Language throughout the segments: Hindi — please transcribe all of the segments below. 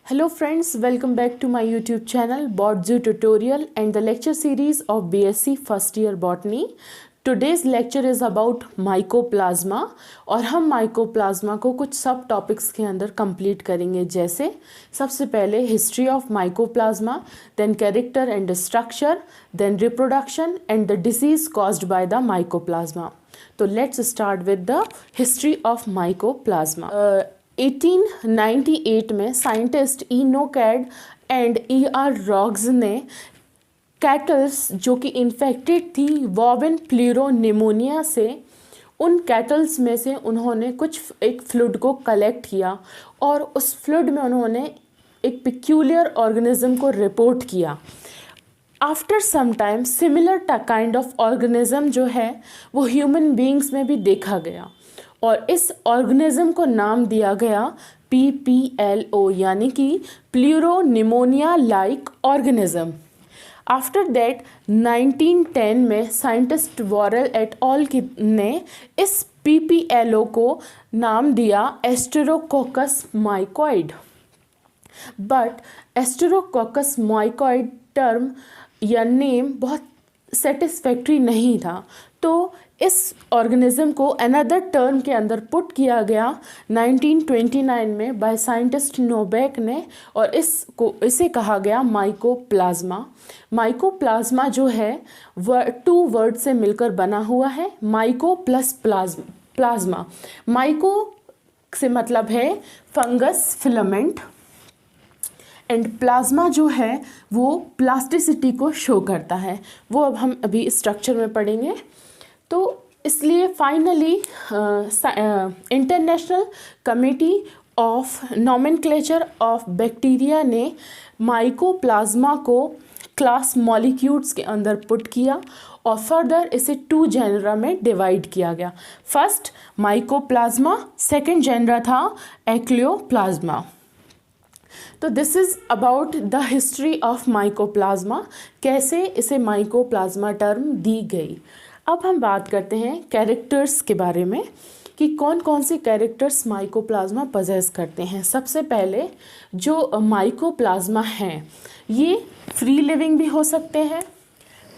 Hello friends, welcome back to my YouTube channel BotZoo tutorial and the lecture series of BSc first year botany. Today's lecture is about mycoplasma और हम mycoplasma को कुछ सब टॉपिक्स के अंदर कंप्लीट करेंगे, जैसे सबसे पहले history of mycoplasma, then character and structure, then reproduction and the disease caused by the mycoplasma. तो let's start with the history of mycoplasma. 1898 में scientist E Nocard and E R Roux ने कैटल्स जो कि इन्फेक्टेड थी वॉवन प्लूरोनिमोनिया से, उन कैटल्स में से उन्होंने एक फ्लूइड को कलेक्ट किया और उस फ्लूइड में उन्होंने एक पिक्यूलियर ऑर्गेनिज्म को रिपोर्ट किया. After some time similar kind of organism जो है वो ह्यूमन बीइंग्स में भी देखा गया और इस ऑर्गेनिज्म को नाम दिया गया PPLO यानी कि pleuropneumonia like organism. After that 1910 में साइंटिस्ट वॉरेल एट ऑल ने इस PPLO को नाम दिया एस्टेरोकोकस माइकोइड. बट एस्टेरोकोकस माइकोइड टर्म या नेम बहुत सेटिस्फैक्ट्री नहीं था, तो इस ऑर्गेनिज्म को अनदर टर्म के अंदर पुट किया गया 1929 में बाय साइंटिस्ट नोबेक ने और इसे कहा गया माइकोप्लाज्मा. माइकोप्लाज्मा जो है टू वर्ड से मिलकर बना हुआ है, माइको प्लस प्लाज्मा. माइको से मतलब है फंगस फिलामेंट एंड प्लाज्मा जो है वो प्लास्टिसिटी को शो करता है. वो अब हम अभी स्ट्रक्चर में पढ़ेंगे. तो इसलिए finally international committee of nomenclature of bacteria ने माइकोप्लाज्मा को क्लास मॉलिक्यूल्स के अंदर पुट किया और फर्दर इसे 2 जेनरा में डिवाइड किया गया. फर्स्ट माइकोप्लाज्मा, सेकंड जेनरा था एक्लियोप्लाज्मा. तो this is about the history of mycoplasma, कैसे इसे माइकोप्लाज्मा टर्म दी गई. अब हम बात करते हैं कैरेक्टर्स के बारे में कि कौन कौन से कैरेक्टर्स माइकोप्लाज्मा पजेस करते हैं. सबसे पहले जो माइकोप्लाज्मा हैं ये फ्री लिविंग भी हो सकते हैं,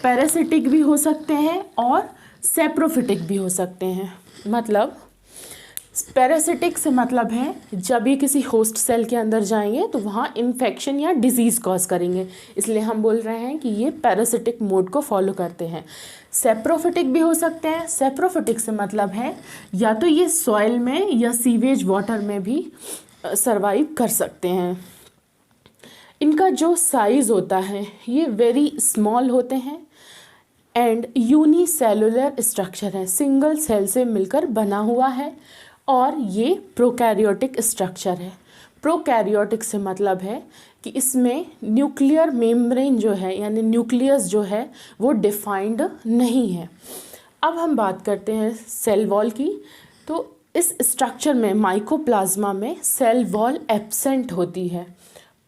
पैरासिटिक भी हो सकते हैं और सेप्रोफिटिक भी हो सकते हैं. मतलब पैरासिटिक से मतलब है जब ये किसी होस्ट सेल के अंदर जाएंगे तो वहाँ इन्फेक्शन या डिजीज़ कॉज करेंगे, इसलिए हम बोल रहे हैं कि ये पैरासिटिक मोड को फॉलो करते हैं. सेप्रोफिटिक भी हो सकते हैं. सेप्रोफिटिक से मतलब है या तो ये सॉइल में या सीवेज वाटर में भी सरवाइव कर सकते हैं. इनका जो साइज़ होता है ये वेरी स्मॉल होते हैं एंड यूनिसेलुलर स्ट्रक्चर है, सिंगल सेल से मिलकर बना हुआ है और ये प्रोकैरियोटिक स्ट्रक्चर है. प्रोकैरियोटिक से मतलब है कि इसमें न्यूक्लियर मेम्ब्रेन जो है यानी न्यूक्लियस जो है वो डिफाइंड नहीं है. अब हम बात करते हैं सेल वॉल की. तो इस स्ट्रक्चर में माइकोप्लाज्मा में सेल वॉल एब्सेंट होती है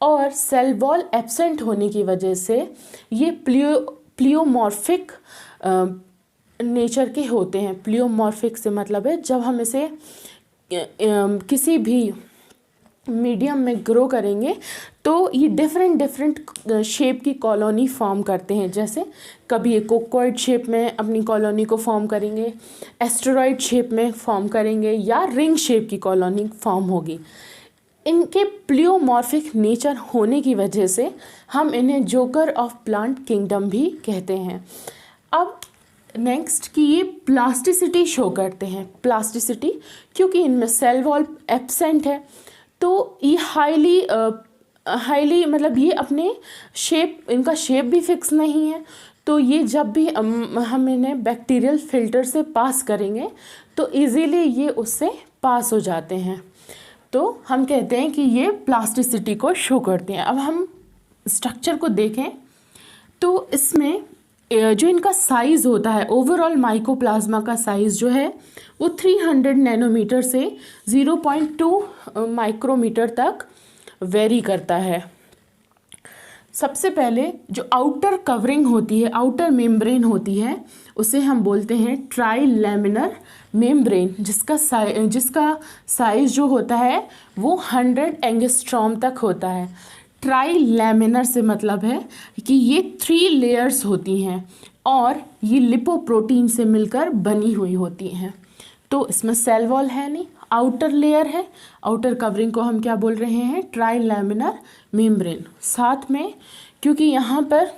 और सेल वॉल एब्सेंट होने की वजह से ये प्लियोमॉर्फिक नेचर के होते हैं. प्लियोमॉर्फिक से मतलब है जब हम इसे किसी भी मीडियम में ग्रो करेंगे तो ये डिफरेंट शेप की कॉलोनी फॉर्म करते हैं. जैसे कभी ये कोकोइड शेप में अपनी कॉलोनी को फॉर्म करेंगे, एस्टेरॉइड शेप में फॉर्म करेंगे या रिंग शेप की कॉलोनी फॉर्म होगी. इनके प्लियोमॉर्फिक नेचर होने की वजह से हम इन्हें जोकर ऑफ प्लांट किंगडम भी कहते हैं. अब नेक्स्ट कि ये प्लास्टिसिटी शो करते हैं. प्लास्टिसिटी क्योंकि इनमें सेल वॉल एब्सेंट है तो ये हाईली मतलब ये अपने इनका शेप भी फिक्स नहीं है, तो ये जब भी हम इन्हें बैक्टीरियल फिल्टर से पास करेंगे तो इजीली ये उससे पास हो जाते हैं. तो हम कहते हैं कि ये प्लास्टिसिटी को शो करते हैं. अब हम स्ट्रक्चर को देखें तो इसमें जो इनका साइज़ होता है, ओवरऑल माइकोप्लाज्मा का साइज़ जो है वो 300 नैनोमीटर से 0.2 माइक्रोमीटर तक वेरी करता है. सबसे पहले जो आउटर कवरिंग होती है, आउटर मेम्ब्रेन होती है, उसे हम बोलते हैं ट्राइलैमिनर मेम्ब्रेन, जिसका साइज जो होता है वो 100 एंगस्ट्रॉम तक होता है। ट्राइलैमिनर से मतलब है कि ये 3 लेयर्स होती हैं और ये लिपोप्रोटीन से मिलकर बनी हुई होती हैं। तो इसमें सेल वॉल है नहीं, आउटर लेयर है। आउटर कवरिंग को हम क्या बोल रहे हैं? ट्राइलैमिनर मेम्ब्रेन। साथ में क्योंकि यहाँ पर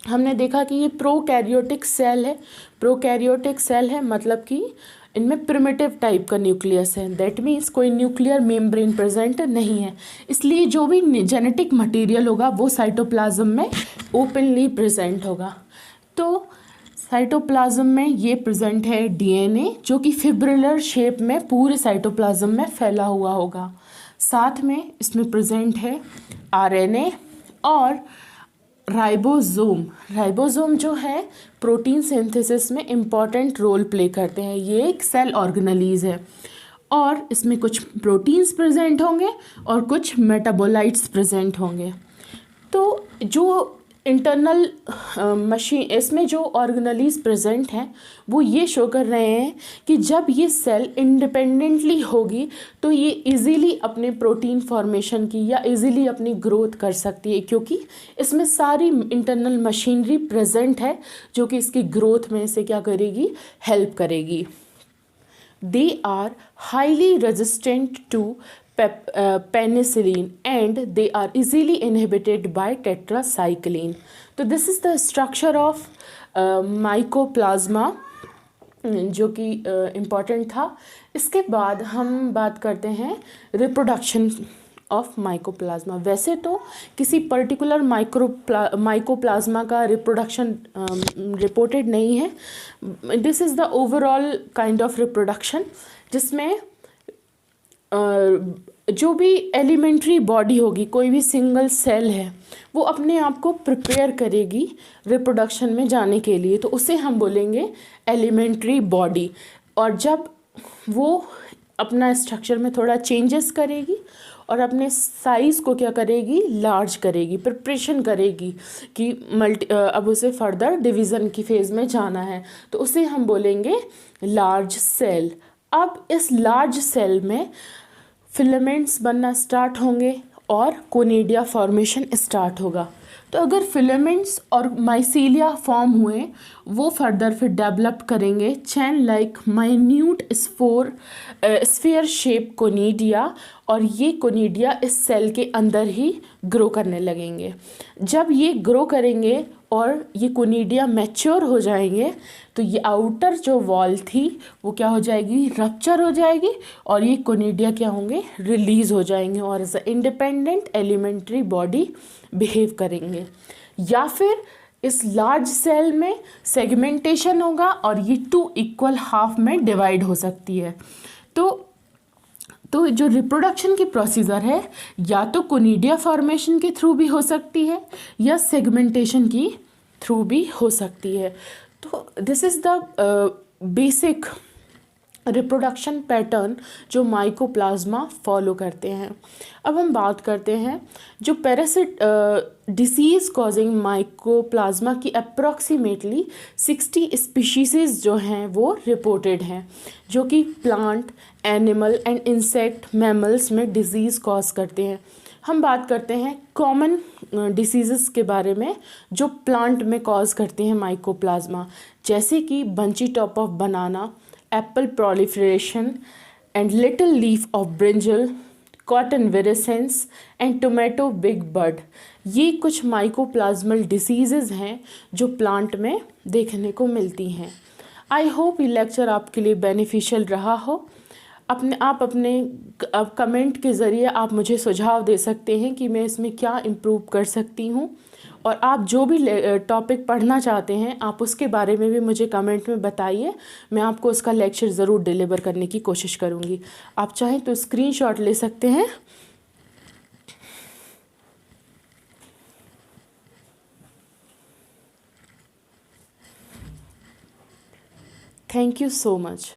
हमने देखा कि ये प्रोकैरियोटिक सेल है, प्रोकैरियोटिक सेल है मतलब कि इनमें प्रिमिटिव टाइप का न्यूक्लियस है, दैट मीन्स कोई न्यूक्लियर मेम्ब्रेन प्रेजेंट नहीं है, इसलिए जो भी जेनेटिक मटेरियल होगा वो साइटोप्लाज्म में ओपनली प्रेजेंट होगा। तो साइटोप्लाज्म में ये प्रेजेंट है डीएनए, जो कि फिब्रिलर शेप में पूरे साइटोप्लाज्म में फैला हुआ होगा। साथ में इसमें प्रेजेंट है आरएनए और राइबोसोम। राइबोसोम जो है प्रोटीन सिंथेसिस में इम्पॉर्टेंट रोल प्ले करते हैं। ये एक सेल ऑर्गेनेलीज है और इसमें कुछ प्रोटीन्स प्रेजेंट होंगे और कुछ मेटाबोलाइट्स प्रेजेंट होंगे। तो जो इंटरनल मशीन इसमें जो ऑर्गेनेलीज प्रेजेंट हैं वो ये शो कर रहे हैं कि जब ये सेल इंडिपेंडेंटली होगी तो ये इजीली अपने प्रोटीन फॉर्मेशन की या इजीली अपनी ग्रोथ कर सकती है, क्योंकि इसमें सारी इंटरनल मशीनरी प्रेजेंट है जो कि इसकी ग्रोथ में इसे क्या करेगी? हेल्प करेगी। They are highly resistant to penicillin and they are easily inhibited by tetracycline. तो this is the structure of mycoplasma जो कि इम्पॉर्टेंट था। इसके बाद हम बात करते हैं रिप्रोडक्शन ऑफ माइकोप्लाज्मा। वैसे तो किसी पर्टिकुलर माइकोप्लाज्मा का रिप्रोडक्शन रिपोर्टेड नहीं है, this is the overall kind of reproduction, जिसमें जो भी एलिमेंट्री बॉडी होगी, कोई भी सिंगल सेल है, वो अपने आप को प्रिपेयर करेगी रिप्रोडक्शन में जाने के लिए, तो उसे हम बोलेंगे एलिमेंट्री बॉडी। और जब वो अपना स्ट्रक्चर में थोड़ा चेंजेस करेगी और अपने साइज़ को क्या करेगी? लार्ज करेगी, प्रिपरेशन करेगी कि अब उसे फर्दर डिवीज़न की फेज़ में जाना है, तो उसे हम बोलेंगे लार्ज सेल। अब इस लार्ज सेल में फिलामेंट्स बनना स्टार्ट होंगे और कोनिडिया फॉर्मेशन स्टार्ट होगा। तो अगर फिलामेंट्स और माइसीलिया फॉर्म हुए, वो फर्दर फिर डेवलप करेंगे chain like minute sphere shape conidia, और ये कोनिडिया इस सेल के अंदर ही ग्रो करने लगेंगे। जब ये ग्रो करेंगे और ये कोनिडिया मैच्योर हो जाएंगे तो ये आउटर जो वॉल थी वो क्या हो जाएगी? रप्चर हो जाएगी और ये कोनिडिया क्या होंगे? रिलीज हो जाएंगे और as a independent elementary body behave करेंगे। या फिर इस लार्ज सेल में सेगमेंटेशन होगा और ये 2 इक्वल हाफ में डिवाइड हो सकती है। तो जो रिप्रोडक्शन की प्रोसीजर है या तो कोनिडिया फॉर्मेशन के थ्रू भी हो सकती है या सेगमेंटेशन की थ्रू भी हो सकती है। तो this is the basic reproduction pattern जो माइकोप्लाज्मा फॉलो करते हैं। अब हम बात करते हैं जो पैरासिट डिसीज़ कॉजिंग माइकोप्लाज्मा की अप्रॉक्सीमेटली 60 स्पीशीज़ जो हैं वो रिपोर्टेड हैं, जो कि plant, animal and insect, mammals में डिजीज़ कॉज करते हैं। हम बात करते हैं कॉमन डिसीज़ के बारे में जो प्लांट में कॉज करते हैं माइकोप्लाज्मा, जैसे कि bunchy top of banana, Apple proliferation and little leaf of brinjal, cotton virescens and tomato big bud। ये कुछ माइकोप्लाज्मल डिसीज़ेज हैं जो प्लांट में देखने को मिलती हैं। आई होप ये लेक्चर आपके लिए बेनिफिशियल रहा हो। अपने कमेंट के ज़रिए आप मुझे सुझाव दे सकते हैं कि मैं इसमें क्या इम्प्रूव कर सकती हूँ, और आप जो भी टॉपिक पढ़ना चाहते हैं आप उसके बारे में भी मुझे कमेंट में बताइए। मैं आपको उसका लेक्चर ज़रूर डिलीवर करने की कोशिश करूँगी। आप चाहें तो स्क्रीनशॉट ले सकते हैं। Thank you so much.